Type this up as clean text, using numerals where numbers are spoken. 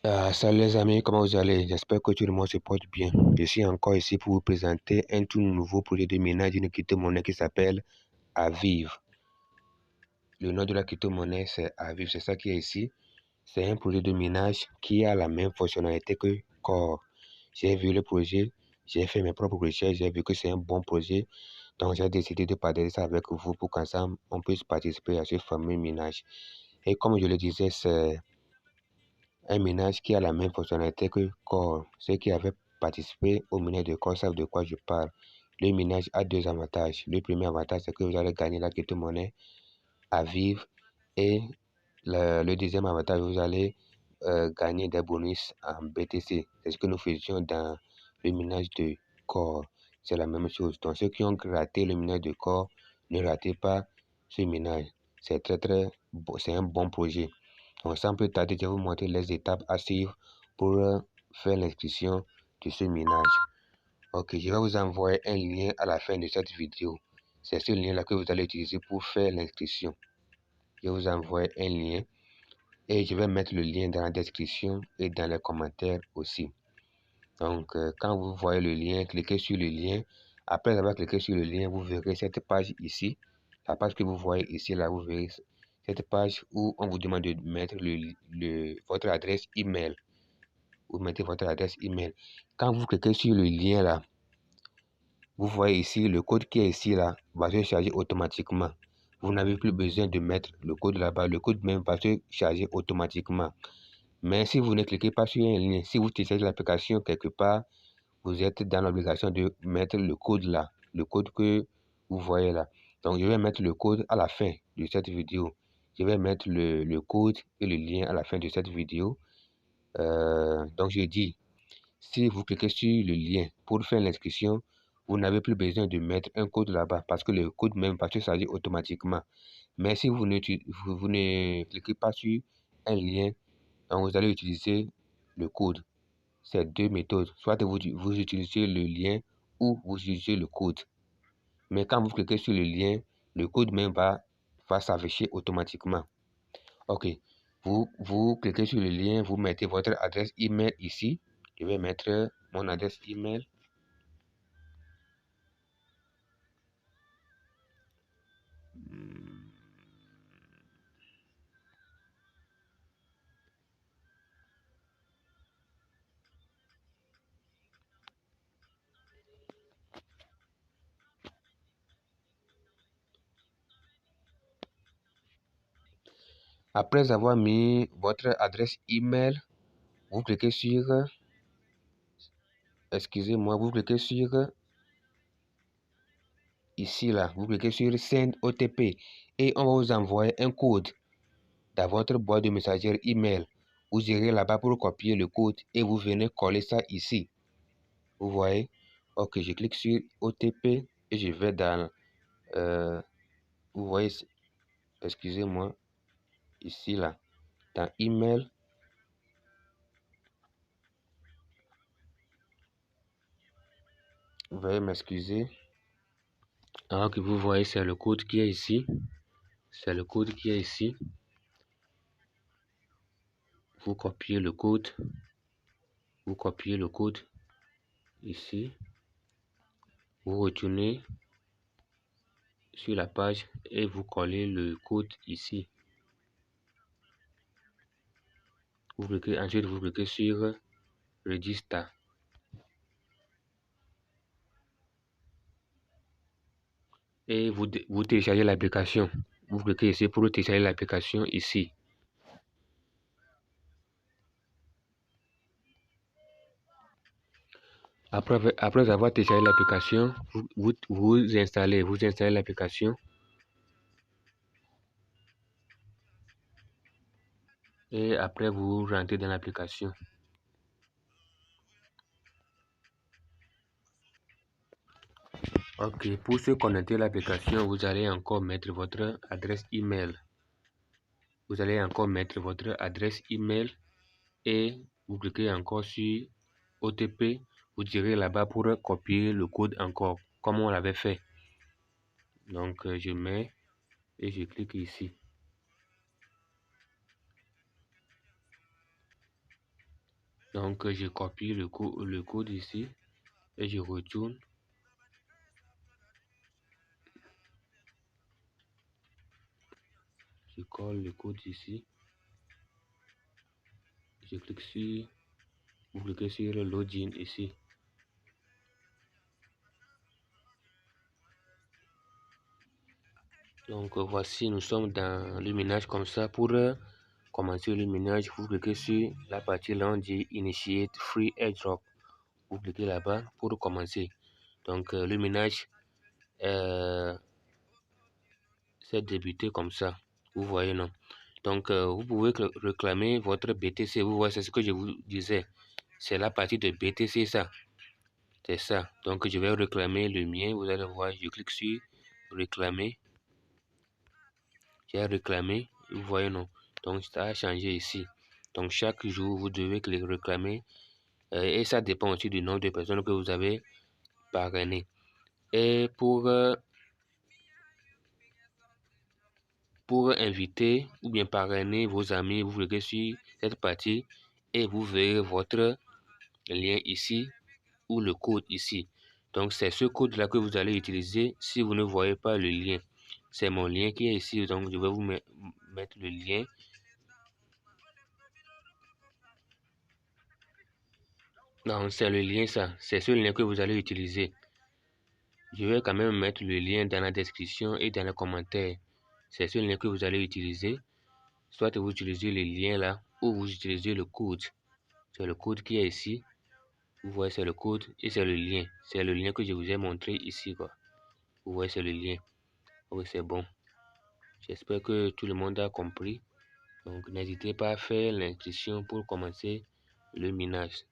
Salut les amis, comment vous allez? J'espère que tout le monde se porte bien. Je suis encore ici pour vous présenter un tout nouveau projet de minage d'une crypto-monnaie qui s'appelle Aviv. Le nom de la crypto-monnaie c'est Aviv, c'est ça qui est ici. C'est un projet de minage qui a la même fonctionnalité que Core. J'ai vu le projet, j'ai fait mes propres recherches, j'ai vu que c'est un bon projet. Donc j'ai décidé de partager ça avec vous pour qu'ensemble on puisse participer à ce fameux minage. Et comme je le disais, c'est un minage qui a la même fonctionnalité que Core. Ceux qui avaient participé au minage de Core savent de quoi je parle. Le minage a deux avantages. Le premier avantage, c'est que vous allez gagner la crypto-monnaie à vivre. Et le deuxième avantage, vous allez gagner des bonus en BTC. C'est ce que nous faisions dans le minage de Core. C'est la même chose. Donc, ceux qui ont raté le minage de Core, ne ratez pas ce minage. C'est un bon projet. Donc, sans plus tarder, je vais vous montrer les étapes à suivre pour faire l'inscription de ce minage. Ok, je vais vous envoyer un lien à la fin de cette vidéo. C'est ce lien-là que vous allez utiliser pour faire l'inscription. Je vais vous envoyer un lien et je vais mettre le lien dans la description et dans les commentaires aussi. Donc, quand vous voyez le lien, cliquez sur le lien. Après avoir cliqué sur le lien, vous verrez cette page ici. La page que vous voyez ici, là, vous verrez cette page où on vous demande de mettre votre adresse email. Vous mettez votre adresse email. Quand vous cliquez sur le lien là, vous voyez ici le code qui est ici là va se charger automatiquement. Vous n'avez plus besoin de mettre le code là-bas. Le code même va se charger automatiquement. Mais si vous ne cliquez pas sur un lien, si vous téléchargez l'application quelque part, vous êtes dans l'obligation de mettre le code là, le code que vous voyez là. Donc, je vais mettre le code à la fin de cette vidéo. Je vais mettre le code et le lien à la fin de cette vidéo. Donc, je dis, si vous cliquez sur le lien pour faire l'inscription, vous n'avez plus besoin de mettre un code là-bas parce que le code même va se charger automatiquement. Mais si vous ne cliquez pas sur un lien, donc vous allez utiliser le code. C'est deux méthodes. Soit vous utilisez le lien ou vous utilisez le code. Mais quand vous cliquez sur le lien, le code même va s'afficher automatiquement. Ok. Vous cliquez sur le lien, vous mettez votre adresse email ici. Je vais mettre mon adresse email. Après avoir mis votre adresse email, vous cliquez sur, excusez-moi, vous cliquez sur ici là, vous cliquez sur Send OTP et on va vous envoyer un code dans votre boîte de messagerie email. Vous irez là-bas pour copier le code et vous venez coller ça ici. Vous voyez? Ok, je clique sur OTP et je vais dans, vous voyez, excusez-moi, ici là, dans email. Vous veuillez m'excuser. Alors que vous voyez, c'est le code qui est ici. C'est le code qui est ici. Vous copiez le code. Vous copiez le code ici. Vous retournez sur la page et vous collez le code ici. Ensuite, vous cliquez sur Register. Et vous téléchargez l'application. Vous cliquez ici pour télécharger l'application ici. Après avoir téléchargé l'application, vous installez l'application. Et après, vous rentrez dans l'application. Ok, pour se connecter à l'application, vous allez encore mettre votre adresse email. Vous allez encore mettre votre adresse email et vous cliquez encore sur OTP. Vous direz là-bas pour copier le code encore, comme on l'avait fait. Donc, je mets et je clique ici. Donc, je copie le code ici et je retourne. Je colle le code ici. Je clique sur, vous cliquez sur le login ici. Donc voici, nous sommes dans le minage comme ça. Pour commencer le minage, vous cliquez sur la partie là on dit Initiate Free Airdrop. Vous cliquez là-bas pour commencer. Donc le minage s'est débuté comme ça. Vous voyez, non? Donc vous pouvez réclamer votre BTC. Vous voyez, c'est ce que je vous disais. C'est la partie de BTC, ça. C'est ça. Donc je vais réclamer le mien. Vous allez voir, je clique sur réclamer. J'ai réclamé, vous voyez, non? Donc ça a changé ici. Donc chaque jour vous devez réclamer et ça dépend aussi du nombre de personnes que vous avez parrainé. Et pour inviter ou bien parrainer vos amis, vous cliquez sur cette partie et vous verrez votre lien ici ou le code ici. Donc c'est ce code là que vous allez utiliser si vous ne voyez pas le lien. C'est mon lien qui est ici, donc je vais vous mettre le lien. Non, c'est le lien ça. C'est ce lien que vous allez utiliser. Je vais quand même mettre le lien dans la description et dans les commentaires. C'est ce lien que vous allez utiliser. Soit vous utilisez le lien là ou vous utilisez le code. C'est le code qui est ici. Vous voyez, c'est le code et c'est le lien. C'est le lien que je vous ai montré ici, quoi. Vous voyez, c'est le lien. Oui, c'est bon. J'espère que tout le monde a compris. Donc, n'hésitez pas à faire l'inscription pour commencer le minage.